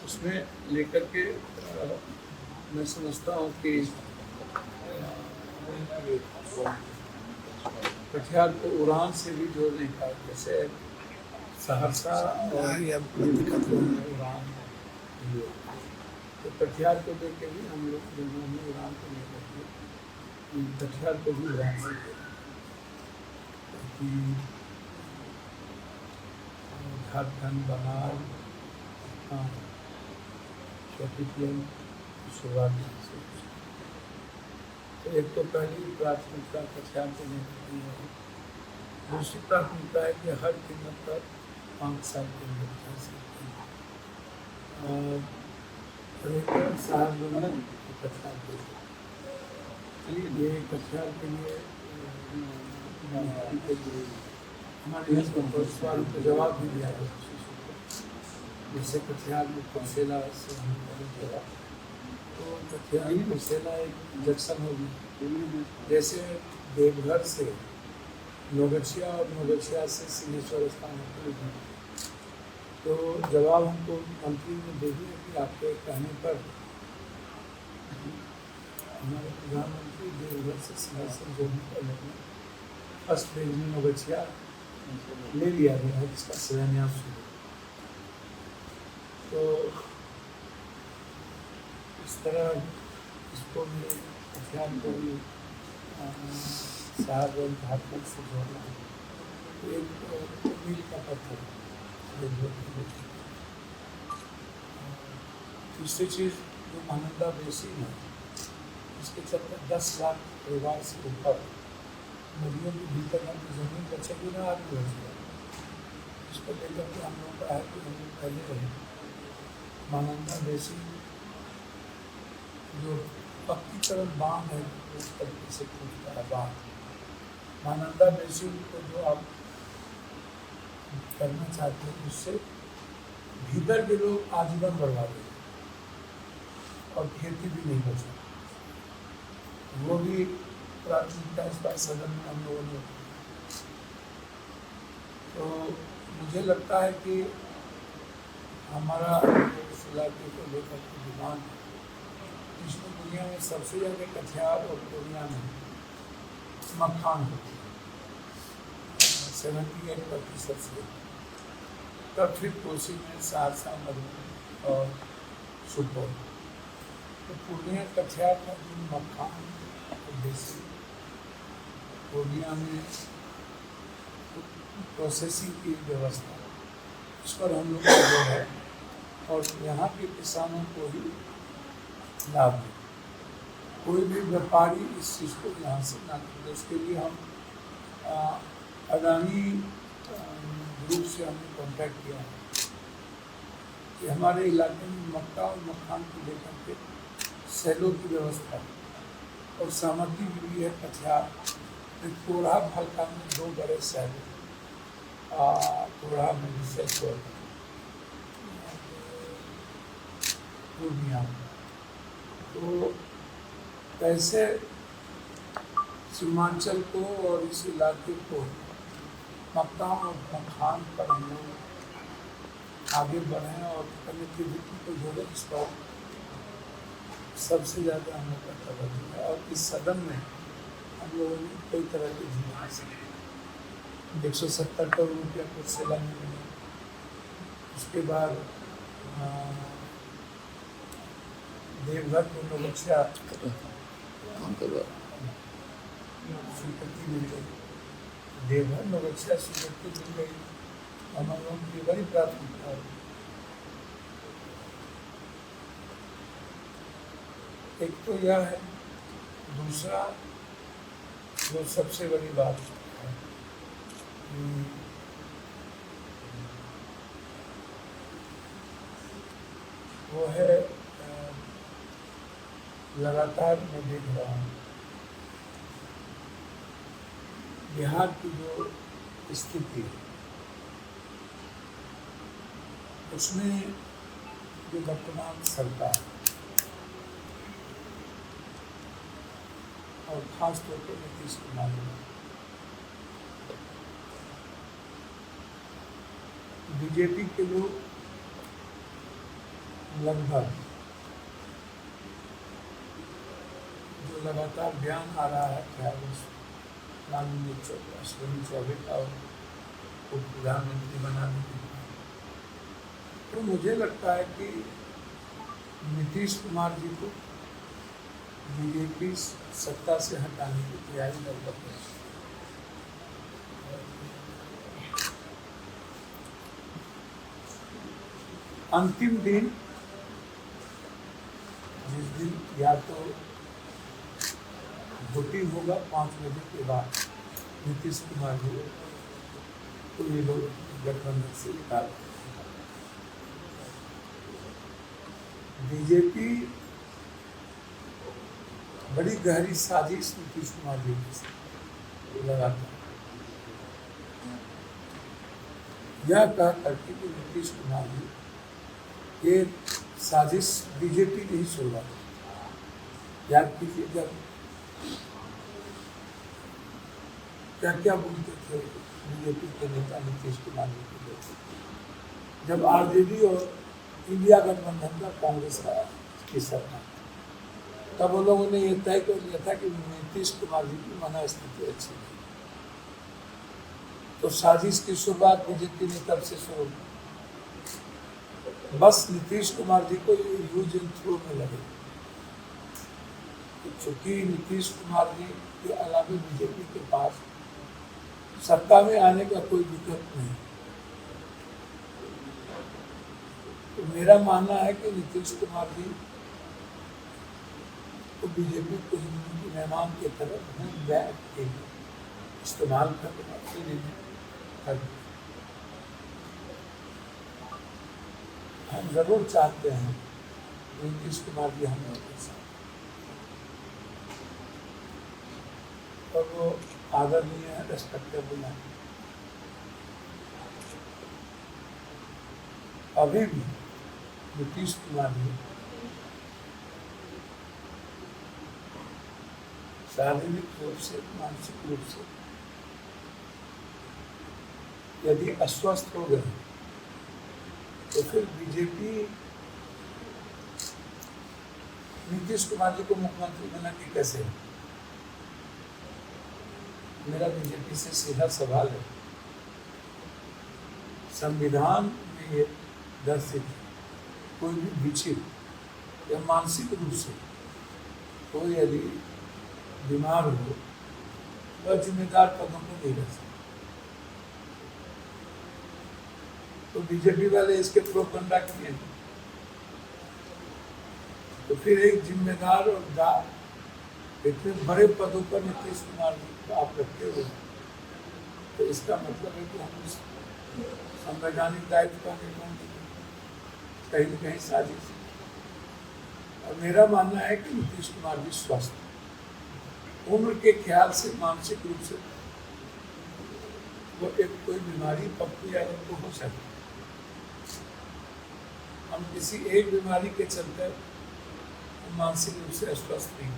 उसमें लेकर के मैं समझता हूँ कि कटिहार को उड़ान से भी जोड़ने का, जैसे सहरसा और उड़ान, तो कटिहार को देख के भी हम लोग उड़ान को लेकर के कटिहार को भी उड़ान से झारखंड बनाल छोटी प्लेन की शुरुआत से। तो एक तो पहली प्राथमिकता कटिहार को लेकर है। दूसरी प्राथमिकता है कि हर कीमत पर 5 साल के लिए जा सकते हैं। कटिहार ये कटिहार के लिए हमारे सवालों का जवाब भी दिया है। जैसे कटिहार में कुर्सेला से तो कटिहार कुर्सेला एक जंक्शन होगी। जैसे देवघर से नौगछिया और नौगछिया से सिंहेश्वर स्थान होगी। तो जवाब हमको मंत्री ने दे दिया कि आपके कहने पर हमारे प्रधानमंत्री देवघर से सिंहेश्वर जोड़ने का लगना फर्स्ट फेज में नौगछिया ले लिया गया है, जिसका शिलान्यास हुआ। तो इस तरह इसको भी कटिहार को भी साहबगंज झारखंड से जोड़ना एक मील का पत्थर। तीसरी चीज़ जो महानंदा बेसिन है, इसके चलते 10 लाख परिवार से ऊपर नदियों के भीतर में जमीन बचेगी ना आगे बढ़ेगा। इसको लेकर के हम लोग का है कि हम लोग पहले रहे महानंदा बेसिन जो पक्कीकरण बांध है उस तरीके से टूटता है बांध। महानंदा बेसिन को जो आप करना चाहते हैं उससे भीतर के लोग आजीवन बर्बाद है और खेती भी नहीं बचे। वो भी प्राथमिकता इस बार सदन में हम लोगों ने। तो मुझे लगता है कि हमारा इस इलाके को लेकर के डिमांड है, इसमें दुनिया में सबसे ज़्यादा कटिहार और पूर्णिया में मखान होती है 78% से, तब फिर कोसी में सहरसा मधुबनी और सुपौल। तो पूर्णिया कटिहार का जो मखान देसी पूर्णिया में प्रोसेसिंग की व्यवस्था, इस पर हम लोग का जो है और यहाँ के किसानों को ही लाभ है। कोई भी व्यापारी इस चीज़ को यहाँ से ना करे। उसके लिए हम अडानी ग्रुप से हमने कॉन्टैक्ट किया है कि हमारे इलाके में मक्का और मखान को लेकर के सैलों की व्यवस्था है और सामग्री भी है। कटिहार कोढ़ा भालका में 2 बड़े सैलो, कोढ़ा में पूर्णिया। तो कैसे सीमांचल को और इस इलाके को मक्का और मखान पर हम लोग आगे बढ़ें और कनेक्टिविटी को जोड़ें, इस पर सबसे ज़्यादा हम लोग का तवज्जो है। और इस सदन में हम लोगों ने कई तरह के जिम्मेदारी से 170 करोड़ रुपया कुर्सेला में मिले। उसके बाद देवघर को नौगछिया स्वीकृति मिल गई। देवघर नौगछिया स्वीकृति मिल गई, हम लोगों की बड़ी प्राथमिकता है। एक तो यह है, दूसरा जो सबसे बड़ी बात है वो है लगातार मैं देख रहा हूँ बिहार की जो स्थिति है उसमें जो वर्तमान सरकार और खास तौर पर नीतीश कुमार बीजेपी के लोग लगभग जो लगातार बयान आ रहा है क्या माननीय अश्विनी चौबे का को प्रधानमंत्री बनाने के लिए, तो मुझे लगता है कि नीतीश कुमार जी को बीजेपी सत्ता से हटाने की तैयारी लगभग है। अंतिम दिन जिस दिन या तो वोटिंग होगा 5 बजे के बाद नीतीश कुमार जी तो ये लोग गठबंधन से निकाल बीजेपी बड़ी गहरी साजिश नीतीश कुमार जी के लगातार यह कह करके कि नीतीश कुमार जी ये साजिश बीजेपी ने ही शुरुआत। याद कीजिए जब क्या क्या बोलते थे बीजेपी के नेता नीतीश कुमार जी के लोग, जब आरजेडी और इंडिया गठबंधन का कांग्रेस की सरकार, तब वो लोगों ने यह तय कर लिया था कि नीतीश कुमार जी की मनस्थिति अच्छी नहीं, तो साजिश की शुरुआत बीजेपी ने तब से शुरू की। बस नीतीश कुमार जी को यूज एंड थ्रो में लगे, चूंकि नीतीश कुमार जी के अलावा बीजेपी के पास सत्ता में आने का कोई विकल्प नहीं, तो मेरा मानना है कि नीतीश कुमार जी को बीजेपी को हिंदू के मेहमान की तरह बैठ के इस्तेमाल करना। हम जरूर चाहते हैं नीतीश कुमार जी हम लोगों के साथ, और वो आदरणीय है, रेस्पेक्टेबल है। अभी भी नीतीश कुमार जी शारीरिक रूप से मानसिक रूप से यदि अस्वस्थ हो गए तो फिर बीजेपी नीतीश कुमार जी को मुख्यमंत्री बनाने कैसे है? मेरा बीजेपी से सीधा सवाल है। संविधान में ये दर्शित कोई भी विचलित या मानसिक रूप से कोई यदि बीमार हो वह जिम्मेदार पदों पर नहीं रह सकता, तो बीजेपी वाले इसके प्रोपगंडा किए, तो फिर एक जिम्मेदार और इतने बड़े पदों पर नीतीश कुमार जी को आप रखे हुए, तो इसका मतलब है कि हम इस संवैधानिक दायित्व का निर्वहन कहीं न कहीं साजिश। और मेरा मानना है कि नीतीश कुमार जी स्वस्थ उम्र के ख्याल से मानसिक रूप से वो एक कोई बीमारी पक्की या उनको हो सकती, हम किसी एक बीमारी के चलते मानसिक रूप से अस्वस्थ नहीं,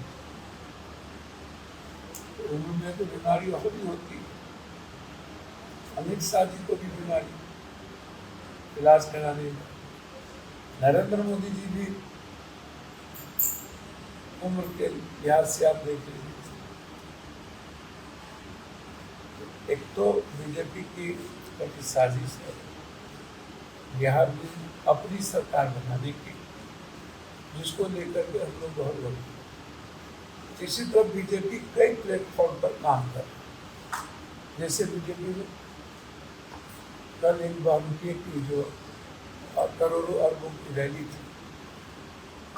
तो उम्र में तो बीमारी और भी होती है। अमित शाह जी को भी बीमारी इलाज कराने, नरेंद्र मोदी जी भी उम्र के लिहाज से आप देख लीजिए, एक तो बीजेपी की बड़ी साजिश है बिहार में अपनी सरकार बनाने की, जिसको लेकर के हम लोग बहुत लोग इसी तरह बीजेपी कई प्लेटफॉर्म पर काम कर, जैसे बीजेपी में कल एक वाल्मीकि की जो करोड़ों अरबों की रैली थी,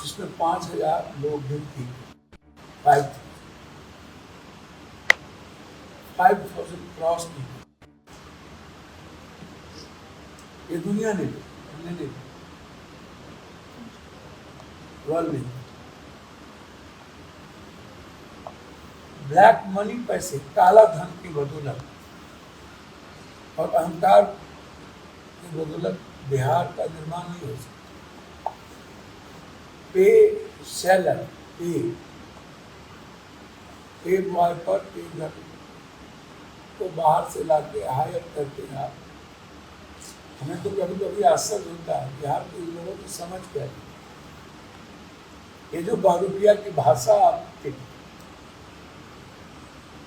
जिसमें 5000 लोग भी थी, 5,000 क्रॉस की, ये दुनिया ने ली, हमने नहीं, वर्ल्ड ने। ब्लैक मनी, पैसे, काला धन की बदौलत और अहंकार की बदौलत बिहार का निर्माण नहीं हो सकता। पे सेलर, पे बॉय पर पे घर को बाहर से लाके हायर करके आप, हमें तो कभी कभी आश्चर्य होता है बिहार के लोगों की समझ क्या है। ये जो बहुरूपिया की भाषा आपके,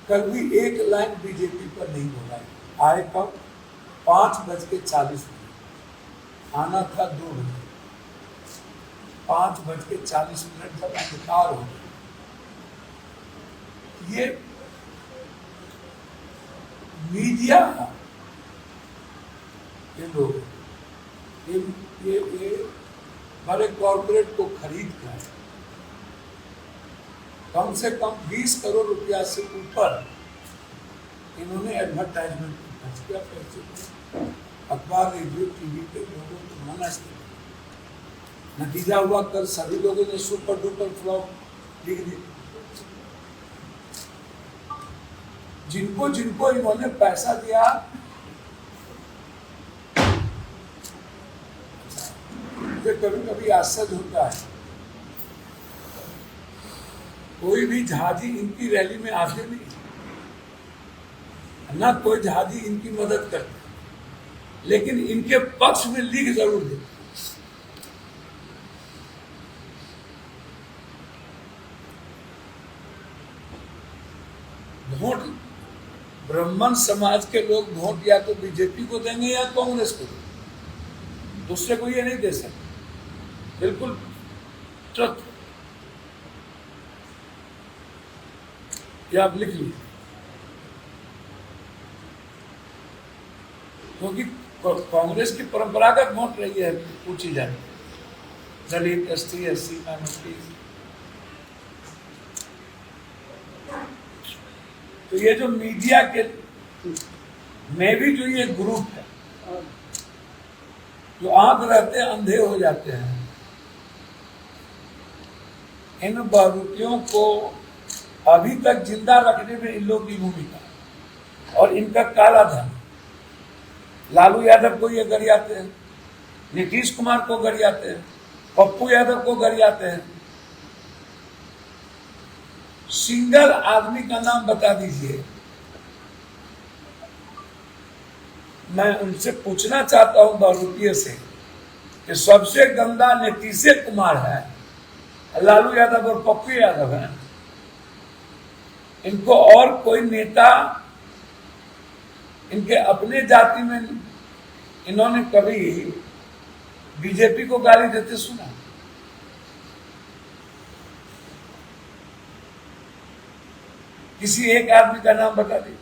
कल भी एक लाइन बीजेपी पर नहीं बोला है। आए कब? 5:40, आना था 2 बजे। 5:40 जब अंधकार हो गया, ये मीडिया, ये लोग ये बड़े कॉर्पोरेट को खरीद कर कम से कम 20 करोड़ रुपया से ऊपर इन्होंने एडवर्टाइजमेंट खर्च किया। पैसे अखबार, रेडियो, टीवी पे लोगों को मना किया। नतीजा हुआ कल सभी लोगों ने सुपर डुपर फ्लॉप लिख दिया। जिनको जिनको इन्होंने पैसा दिया, मुझे कभी कभी आश्चर्य होता है, कोई भी जहाजी इनकी रैली में आते नहीं, ना कोई जहाजी इनकी मदद करते, लेकिन इनके पक्ष में लिख जरूर देते। वोट ब्राह्मण समाज के लोग वोट या तो बीजेपी को देंगे या कांग्रेस को देंगे, दूसरे को ये नहीं दे सकते। बिल्कुल ट्रस्ट, या आप लिख लीजिए, क्योंकि कांग्रेस की परंपरागत वोट रही है पूछी जाती, दलित, एसटी, एससी, माइनॉरिटी। तो ये जो मीडिया के में भी जो ये ग्रुप है, जो आंख रहते अंधे हो जाते हैं, इन बहुरूपियों को अभी तक जिंदा रखने में इन लोगों की भूमिका और इनका काला धन। लालू यादव को ये गरियाते हैं, नीतीश कुमार को गरियाते हैं, पप्पू यादव को गरियाते हैं। सिंगल आदमी का नाम बता दीजिए। मैं उनसे पूछना चाहता हूं बहुरूपिये से कि सबसे गंदा नीतीश कुमार है, लालू यादव और पप्पू यादव है। इनको और कोई नेता इनके अपने जाति में इन्होंने कभी बीजेपी को गाली देते सुना? किसी एक आदमी का नाम बता दीजिए।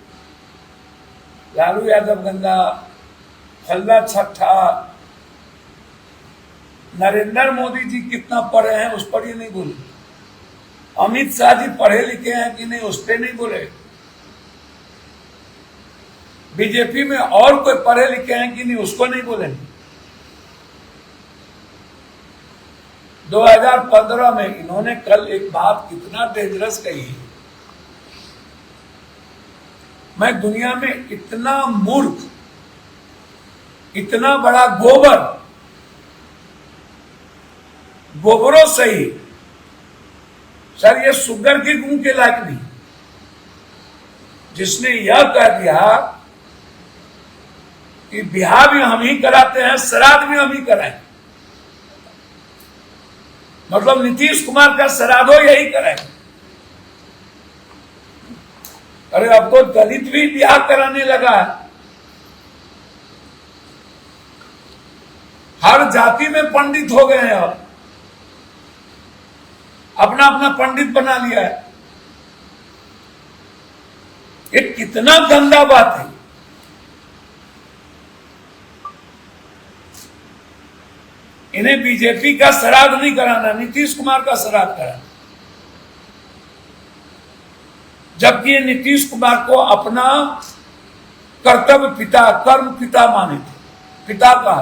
लालू यादव गंदा, फल्ला छठा, नरेंद्र मोदी जी कितना पढ़े हैं उस पर ये नहीं बोले। अमित शाह जी पढ़े लिखे हैं कि नहीं उस पर नहीं बोले। बीजेपी में और कोई पढ़े लिखे हैं कि नहीं उसको नहीं बोले। 2015 में इन्होंने कल एक बात कितना डेंजरस कही, मैं दुनिया में इतना मूर्ख, इतना बड़ा गोबरों सही, सर ये सुगर के गुण के लायक नहीं, जिसने यह कह दिया कि ब्याह भी हम ही कराते हैं, श्राद्ध भी हम ही कराएं। मतलब नीतीश कुमार का श्राद्धो यही कराएं। अरे अब तो दलित भी ब्याह कराने लगा है। हर जाति में पंडित हो गए हैं और अपना अपना पंडित बना लिया है। ये कितना गंदा बात है। इन्हें बीजेपी का श्राद्ध नहीं कराना, नीतीश कुमार का श्राद्ध कराना। जबकि नीतीश कुमार को अपना कर्तव्य पिता, कर्म पिता माने थे, पिता का।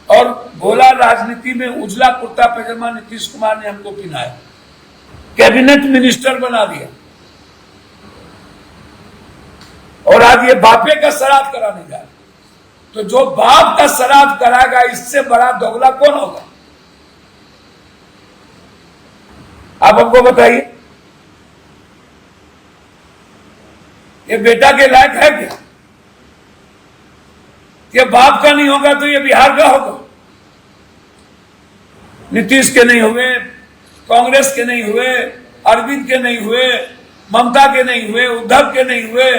और गोला राजनीति में उजला कुर्ता पैजामा नीतीश कुमार ने हमको पहनाया, कैबिनेट मिनिस्टर बना दिया, और आज ये बापे का श्राद्ध कराने जा रहे। तो जो बाप का श्राद्ध कराएगा, इससे बड़ा दोगला कौन होगा? आप हमको बताइए, ये बेटा के लायक है क्या? ये बाप का नहीं होगा तो ये बिहार का होगा। नीतीश के नहीं हुए, कांग्रेस के नहीं हुए, अरविंद के नहीं हुए, ममता के नहीं हुए, उद्धव के नहीं हुए,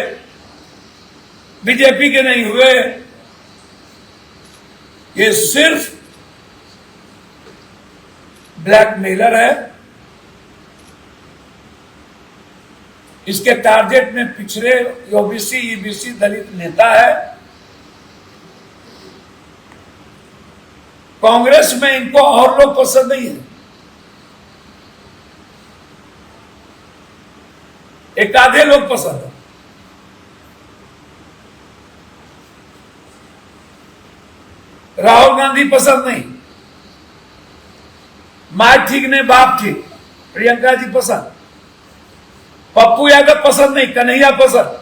बीजेपी के नहीं हुए। ये सिर्फ ब्लैकमेलर है। इसके टारगेट में पिछड़े, ओबीसी, ईबीसी, दलित नेता है। कांग्रेस में इनको और लोग पसंद नहीं है। एक आधे लोग पसंद है। राहुल गांधी पसंद नहीं, माँ ठीक नहीं बाप ठीक, प्रियंका जी पसंद, पप्पू यादव पसंद नहीं, कन्हैया पसंद।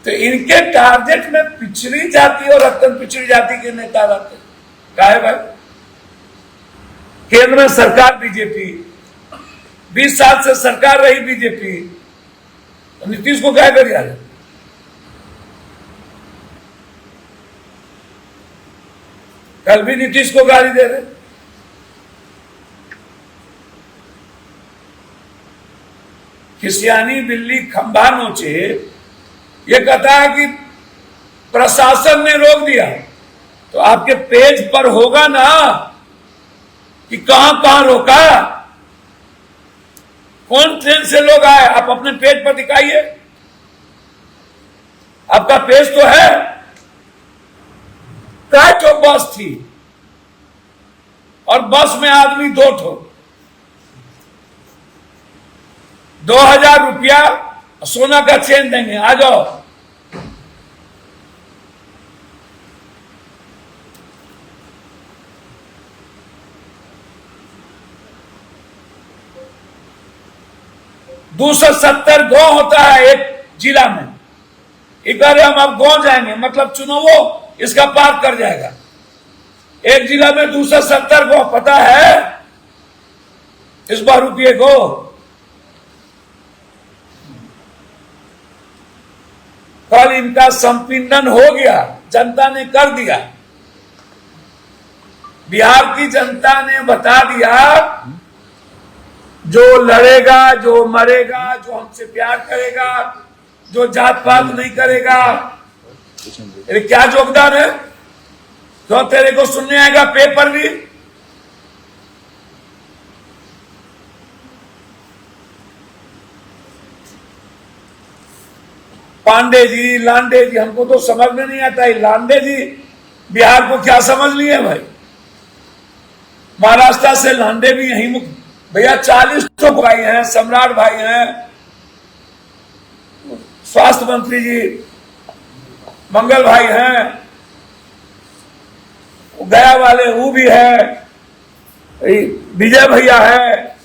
तो इनके टारगेट में पिछड़ी जाति और अत्यंत पिछड़ी जाति के नेता रहते। क्या है भाई? केंद्र में सरकार बीजेपी, 20 साल से सरकार रही बीजेपी, तो नीतीश को क्या कर यार? कल भी नीतीश को गाली दे रहे। खिसियानी बिल्ली खंभा नोचे, ये कहता है कि प्रशासन ने रोक दिया। तो आपके पेज पर होगा ना कि कहां कहां रोका, कौन ट्रेन से लोग आए, आप अपने पेज पर दिखाइए। आपका पेज तो है। क्या जो बस थी और बस में आदमी 2 ठो, 2000 रुपया सोना का चेन देंगे, आ जाओ। दूसरा 70 गांव होता है एक जिला में। इधर हम अब गांव जाएंगे, मतलब चुनाव इसका पार कर जाएगा। एक जिला में 270 गांव, पता है इस बार रुपये को। कल इनका संपीड़न हो गया, जनता ने कर दिया। बिहार की जनता ने बता दिया, जो लड़ेगा, जो मरेगा, जो हमसे प्यार करेगा, जो जात पात नहीं करेगा, तेरे क्या योगदान है? तो तेरे को सुनने आएगा पेपर भी। पांडे जी, लांडे जी, हमको तो समझ में नहीं आता है। लांडे जी बिहार को क्या समझ लिए भाई? महाराष्ट्र से लांडे भी यही मुख्य भैया। 40 तो भाई हैं, सम्राट भाई हैं, स्वास्थ्य मंत्री जी मंगल भाई हैं, गया वाले वो भी है, विजय भैया है।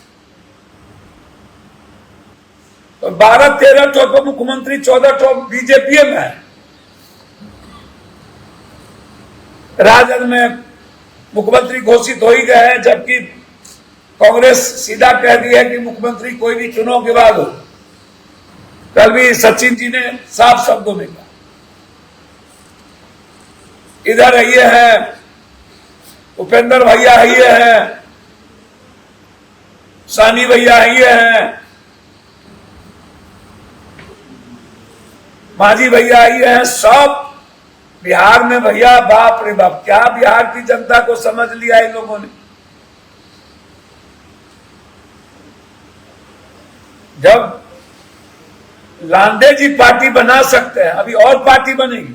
तो 12-13 तो मुख्यमंत्री, 14 तो बीजेपी में है। राजद में मुख्यमंत्री घोषित हो ही गए हैं, जबकि कांग्रेस सीधा कह दी है कि मुख्यमंत्री कोई भी चुनाव के बाद हो। कल भी सचिन जी ने साफ शब्दों में कहा। इधर ये है उपेंद्र भैया, ये है सानी भैया, ये है मांझी भैया, ये है सब बिहार में। भैया बाप रे बाप, क्या बिहार की जनता को समझ लिया इन लोगों ने। जब लांडे जी पार्टी बना सकते हैं, अभी और पार्टी बनेगी,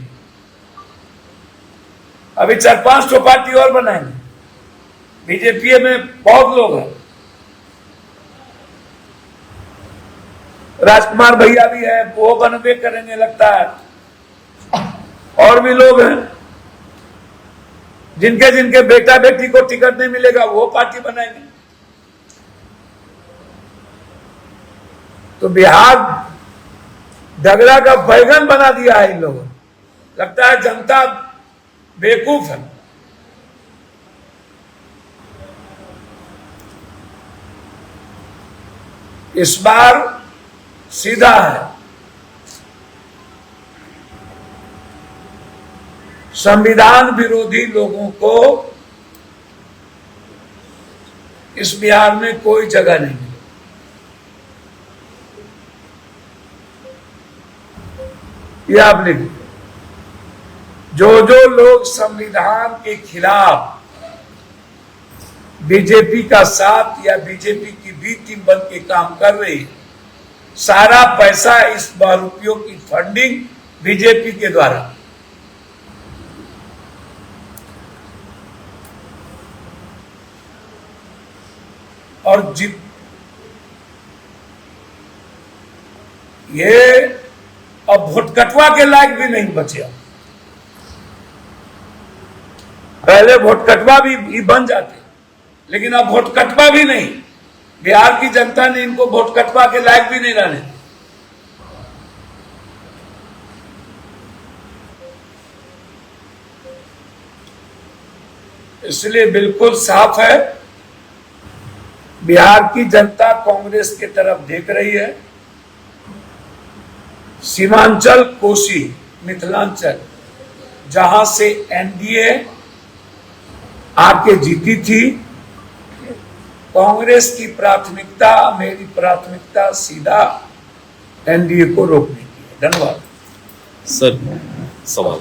अभी 4-5 तो पार्टी और बनाएंगे। बीजेपी में बहुत लोग हैं, राजकुमार भैया भी है, वो बनवे करेंगे लगता है, और भी लोग हैं जिनके जिनके बेटा बेटी को टिकट नहीं मिलेगा वो पार्टी बनाएंगे। तो बिहार डगरा का बैगन बना दिया है इन लोगों ने। लगता है जनता बेवकूफ है। इस बार सीधा है। संविधान विरोधी लोगों को इस बिहार में कोई जगह नहीं मिली। ये आप लिखिए, जो लोग संविधान के खिलाफ बीजेपी का साथ या बीजेपी की बी टीम बन के काम कर रही है, सारा पैसा इस बहुरूपियों की फंडिंग बीजेपी के द्वारा। और ये अब वोट कटवा के लायक भी नहीं बचे। पहले वोट कटवा भी बन जाते, लेकिन अब वोट कटवा भी नहीं। बिहार की जनता ने इनको वोट कटवा के लायक भी नहीं रहने दिया। इसलिए बिल्कुल साफ है, बिहार की जनता कांग्रेस की तरफ देख रही है। सीमांचल, कोसी, मिथिलांचल, जहां से एनडीए आके जीती थी, कांग्रेस की प्राथमिकता, मेरी प्राथमिकता सीधा एनडीए को रोकने की है। धन्यवाद सर। सवाल